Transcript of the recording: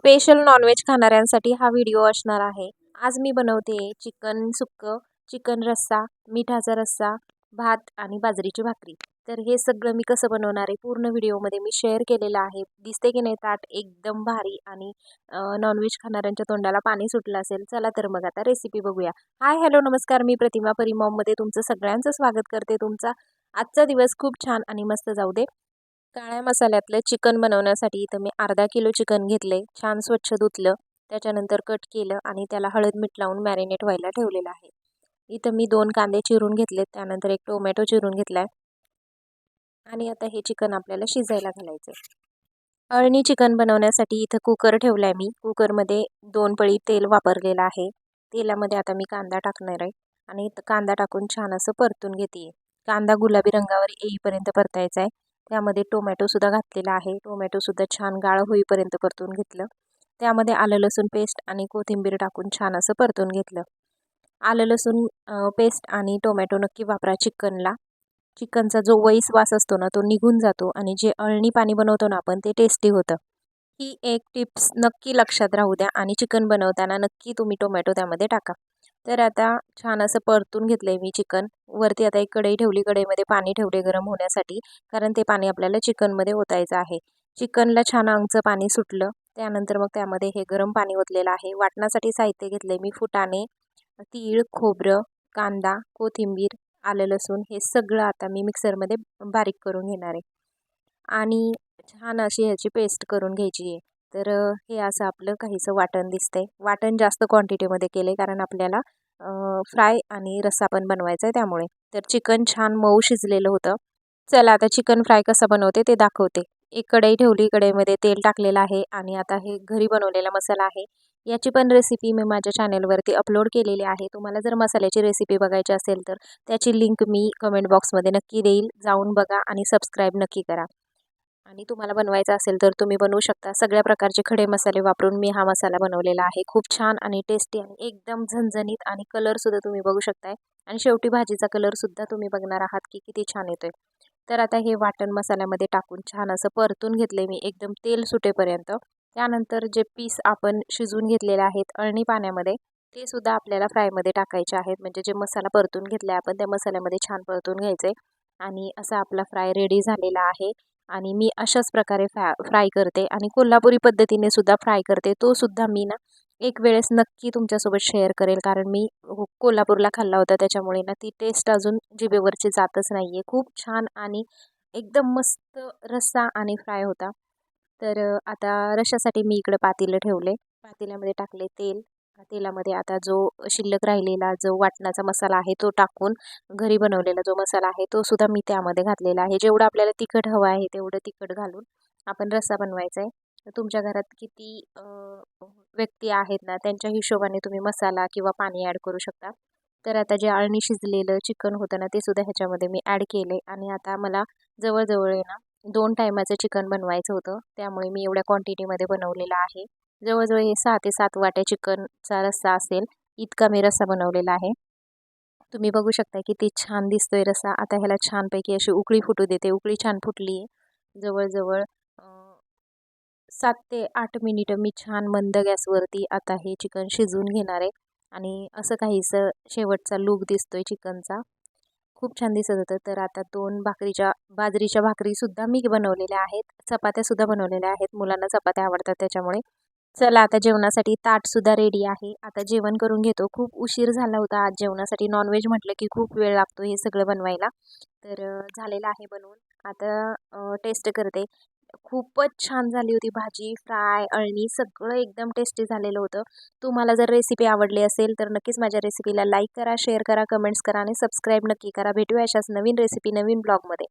Special non veg खाणाऱ्यांसाठी हा video असणार आहे। आज मी बनवते चिकन सुक्कं, चिकन रस्सा, मिठाचा रस्सा, भात आणि बाजरीची भाकरी। तर हे सगळं मी कसं बनवणार आहे पूर्ण व्हिडिओमध्ये मी शेअर केलेलं आहे। दिसते की नाही ताट एकदम भारी आणि नॉनव्हेज खाणाऱ्यांच्या तोंडाला पाणी सुटलं असेल। चला तर मग आता रेसिपी बघूया। हाय हॅलो नमस्कार, मी प्रतिमा परिमॉममध्ये तुमचं सगळ्यांचं स्वागत करते। तुमचा आजचा दिवस खूप छान आणि मस्त जाऊ दे। काळ्या मसाल्यातलं चिकन बनवण्यासाठी इथं मी अर्धा किलो चिकन घेतले, छान स्वच्छ धुतलं, त्याच्यानंतर कट केलं आणि त्याला हळद मीठ लावून मॅरिनेट व्हायला ठेवलेलं आहे। इथं मी 2 कांदे चिरून घेतलेत, त्यानंतर एक टोमॅटो चिरून घेतलाय आणि आता हे चिकन आपल्याला शिजायला घालायचं आहे। अळणी चिकन बनवण्यासाठी इथं कुकर ठेवलाय मी। कुकरमध्ये 2 पळी तेल वापरलेलं आहे। तेलामध्ये आता मी कांदा टाकणार आहे आणि कांदा टाकून छान असं परतून घेते। कांदा गुलाबी रंगावर येईपर्यंत परतायचा आहे। त्यामध्ये टोमॅटोसुद्धा घातलेला आहे। टोमॅटोसुद्धा छान गाळ होईपर्यंत परतून घेतलं। त्यामध्ये आलं लसूण पेस्ट आणि कोथिंबीर टाकून छान असं परतून घेतलं। आलं लसूण पेस्ट आणि टोमॅटो नक्की वापरा चिकनला। चिकनचा जो वैस वास असतो ना तो निघून जातो आणि जे अळणी पाणी बनवतो ना आपण ते टेस्टी होतं। ही एक टिप्स नक्की लक्षात राहू द्या आणि चिकन बनवताना नक्की तुम्ही टोमॅटो त्यामध्ये टाका। तर आता छान असं परतून घेतलंय मी चिकन। वरती आता एक कढई ठेवली, कढईमध्ये पाणी ठेवले गरम होण्यासाठी, कारण ते पाणी आपल्याला चिकनमध्ये ओतायचं आहे। चिकनला छान आंगचं पाणी सुटलं, त्यानंतर मग त्यामध्ये हे गरम पाणी ओतलेलं आहे। वाटणासाठी साहित्य घेतले मी फुटाणे, तीळ, खोबरं, कांदा, कोथिंबीर, आलं लसूण हे सगळं आता मी मिक्सरमध्ये बारीक करून घेणार आहे आणि छान अशी ह्याची पेस्ट करून घ्यायची आहे। तर हे असं आपलं काहीसं वाटण दिसतंय। वाटण जास्त क्वांटिटीमध्ये केले कारण आपल्याला फ्राय आणि रस्सा पण बनवायचा आहे त्यामुळे। तर चिकन छान मऊ शिजलेलं होतं। चला आता चिकन फ्राय कसा बनवते ते दाखवते। एक कढई ठेवली, कढईमध्ये तेल टाकलेलं आहे आणि आता हे घरी बनवलेला मसाला आहे। याची पण रेसिपी मी माझ्या चॅनलवरती अपलोड केलेली आहे। तुम्हाला जर मसाल्याची रेसिपी बघायची असेल तर त्याची लिंक मी कमेंट बॉक्समध्ये नक्की देईल, जाऊन बघा आणि सबस्क्राईब नक्की करा। आणि तुम्हाला बनवायचा असेल तर तुम्ही बनवू शकता। सगळ्या प्रकारचे खडे मसाले वापरून मी हा मसाला बनवलेला आहे। खूप छान आणि टेस्टी आणि एकदम झणझणीत आणि कलरसुद्धा तुम्ही बघू शकताय आणि शेवटी भाजीचा कलरसुद्धा तुम्ही बघणार आहात की किती छान येतोय। तर आता हे वाटण मसाल्यामध्ये टाकून छान असं परतून घेतले मी एकदम तेल सुटेपर्यंत। त्यानंतर जे पीस आपण शिजवून घेतलेले आहेत अळणी पाण्यामध्ये ते सुद्धा आपल्याला फ्रायमध्ये टाकायचे आहेत। म्हणजे जे मसाला परतून घेतला आहे आपण त्या मसाल्यामध्ये छान परतून घ्यायचे आणि असा आपला फ्राय रेडी झालेला आहे। आणि मी अशाच प्रकारे फ्राय करते आणि कोल्हापुरी पद्धतीने सुद्धा फ्राय करते। तो सुद्धा मी ना एक वेळेस नक्की तुमच्यासोबत शेअर करेल, कारण मी कोल्हापूरला खाल्ला होता त्याच्यामुळे ना ती टेस्ट अजून जिभेवरची जातच नाही आहे। खूप छान आणि एकदम मस्त रस्सा आणि फ्राय होता। तर आता रश्श्यासाठी मी इकडे पातेलं ठेवले, पातेल्यामध्ये टाकले तेल। तेलामध्ये आता जो शिल्लक राहिलेला जो वाटणाचा मसाला आहे तो टाकून घरी बनवलेला जो मसाला आहे तो सुद्धा मी त्यामध्ये घातलेला आहे। जेवढं आपल्याला तिखट हवं आहे तेवढं तिखट घालून आपण रस्सा बनवायचा आहे। तुमच्या घरात किती व्यक्ती आहेत ना त्यांच्या हिशोबाने तुम्ही मसाला किंवा पाणी ॲड करू शकता। तर आता जे अळणी शिजलेलं चिकन होतं ना ते सुद्धा ह्याच्यामध्ये मी ॲड केले आणि आता मला जवळजवळ आहे ना 2 टायमाचं चिकन बनवायचं होतं, त्यामुळे मी एवढ्या क्वांटिटीमध्ये बनवलेलं आहे। जवळजवळ हे 6 ते 7 वाट्या चिकनचा रस्सा असेल इतका मी रस्सा बनवलेला आहे। तुम्ही बघू शकता किती छान दिसतोय रस्सा। आता ह्याला छानपैकी अशी उकळी फुटू देते। उकळी छान फुटली आहे, जवळजवळ 7 ते 8 मिनिटं मी छान मंद गॅसवरती आता हे चिकन शिजवून घेणार आहे आणि असं काहीसं शेवटचा लूक दिसतोय चिकनचा। खूप छान दिसत होतं। तर आता 2 बाजरीच्या भाकरीसुद्धा मी बनवलेल्या आहेत, चपात्यासुद्धा बनवलेल्या आहेत। मुलांना चपात्या आवडतात त्याच्यामुळे। चला आता जेवणासाठी ताटसुद्धा रेडी आहे। आता जेवण करून घेतो। खूप उशीर झाला होता आज जेवणासाठी। नॉनव्हेज म्हटलं की खूप वेळ लागतो हे सगळं बनवायला। तर झालेलं आहे बनवून। आता टेस्ट करते। खूपच छान झाली होती भाजी, फ्राय, अळणी सगळं एकदम टेस्टी झालेलं होतं। तुम्हाला जर रेसिपी आवडली असेल तर नक्कीच माझ्या रेसिपीला लाईक करा, शेअर करा, कमेंट्स करा आणि सबस्क्राईब नक्की करा। भेटूया अशाच नवीन रेसिपी नवीन ब्लॉगमध्ये।